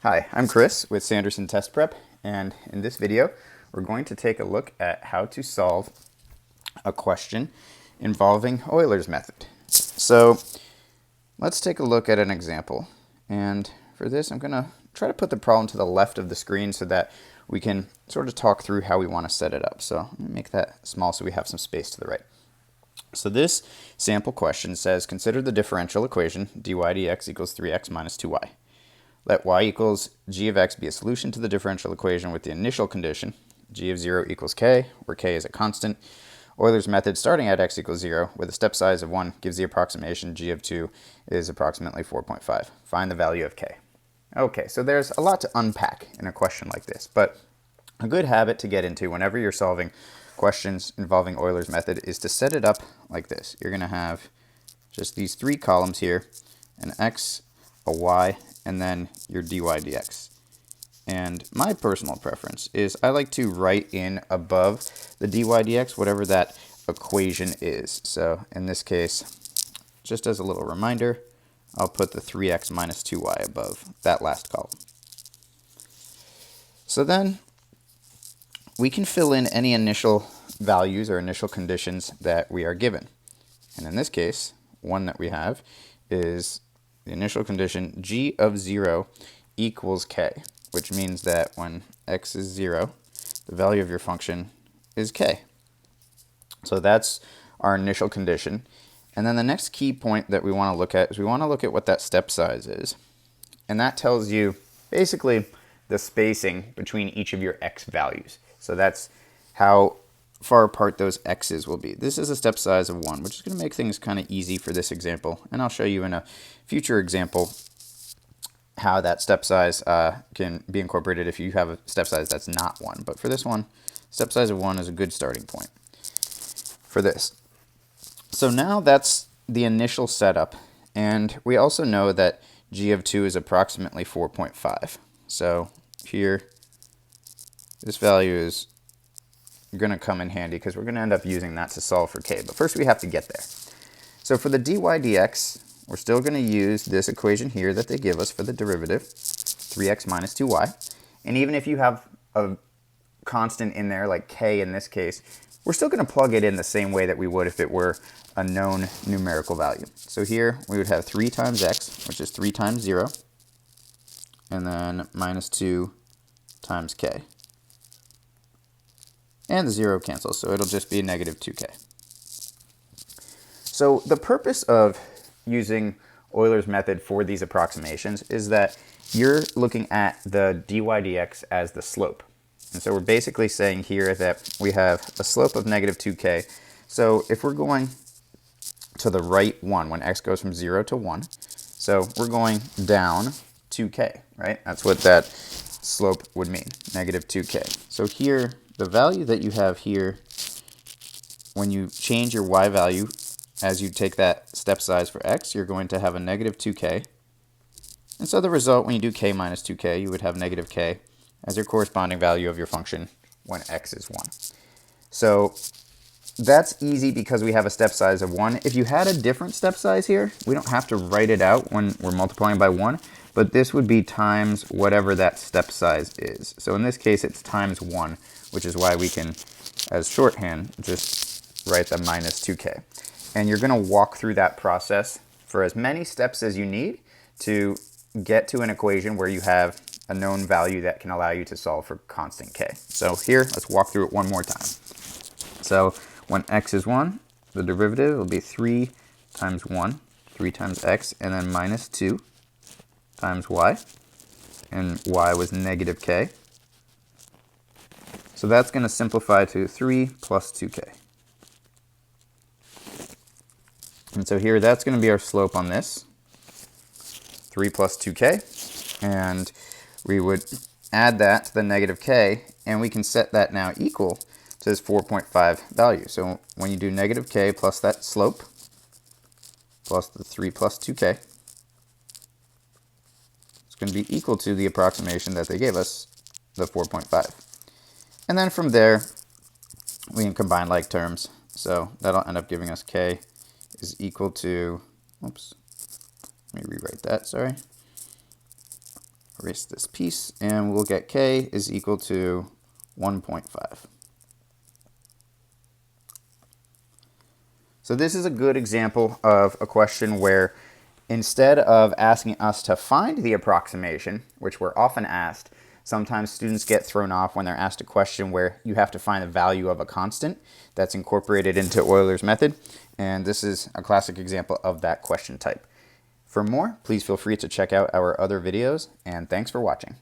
Hi, I'm Chris with Sanderson Test Prep, and in this video we're going to take a look at how to solve a question involving Euler's method. So let's take a look at an example, and for this I'm going to try to put the problem to the left of the screen so that we can sort of talk through how we want to set it up. So let me make that small so we have some space to the right. So this sample question says, consider the differential equation dy dx equals 3x minus 2y. Let y equals g of x be a solution to the differential equation with the initial condition, g of 0 equals k, where k is a constant. Euler's method starting at x equals 0 with a step size of 1 gives the approximation g of 2 is approximately 4.5. Find the value of k. Okay, so there's a lot to unpack in a question like this, but a good habit to get into whenever you're solving questions involving Euler's method is to set it up like this. You're going to have just these three columns here, an x, a y, and then your dy dx. And my personal preference is I like to write in above the dy dx whatever that equation is. So in this case, just as a little reminder, I'll put the 3x minus 2y above that last column. So then we can fill in any initial values or initial conditions that we are given. And in this case, one that we have is the initial condition g of 0 equals k, which means that when x is 0, the value of your function is k. So that's our initial condition. And then the next key point that we want to look at is we want to look at what that step size is. And that tells you basically the spacing between each of your x values. So that's how far apart those x's will be. This is a step size of 1, which is going to make things kind of easy for this example. And I'll show you in a future example how that step size can be incorporated if you have a step size that's not 1. But for this one, step size of 1 is a good starting point for this. So now that's the initial setup. And we also know that g of 2 is approximately 4.5. So here, this value is going to come in handy because we're going to end up using that to solve for k. But first we have to get there. So for the dy dx, we're still going to use this equation here that they give us for the derivative, 3x minus 2y. And even if you have a constant in there, like k in this case, we're still going to plug it in the same way that we would if it were a known numerical value. So here we would have 3 times x, which is 3 times 0, and then minus 2 times k. And the 0 cancels, so it'll just be negative 2k. So the purpose of using Euler's method for these approximations is that you're looking at the dy dx as the slope. And so we're basically saying here that we have a slope of negative 2k. So if we're going to the right one when x goes from 0 to 1, so we're going down 2k, right? That's what that slope would mean, negative 2k. So here, the value that you have here, when you change your y value as you take that step size for x, you're going to have a negative 2k. And so the result, when you do k minus 2k, you would have negative k as your corresponding value of your function when x is 1. So that's easy because we have a step size of 1. If you had a different step size here, we don't have to write it out when we're multiplying by 1, but this would be times whatever that step size is. So in this case, it's times 1, which is why we can, as shorthand, just write the minus 2k. And you're going to walk through that process for as many steps as you need to get to an equation where you have a known value that can allow you to solve for constant k. So here, let's walk through it one more time. So when x is 1, the derivative will be 3 times 1, 3 times x, and then minus 2 times y. And y was negative k. So that's going to simplify to 3 plus 2k. And so here, that's going to be our slope on this, 3 plus 2k. And we would add that to the negative k, and we can set that now equal to this 4.5 value. So when you do negative k plus that slope, plus the 3 plus 2k, it's going to be equal to the approximation that they gave us, the 4.5. And then from there, we can combine like terms. So that'll end up giving us k is equal to, oops, let me rewrite that, sorry. erase this piece, and we'll get k is equal to 1.5. So this is a good example of a question where instead of asking us to find the approximation, which we're often asked, sometimes students get thrown off when they're asked a question where you have to find the value of a constant that's incorporated into Euler's method. And this is a classic example of that question type. For more, please feel free to check out our other videos, and thanks for watching.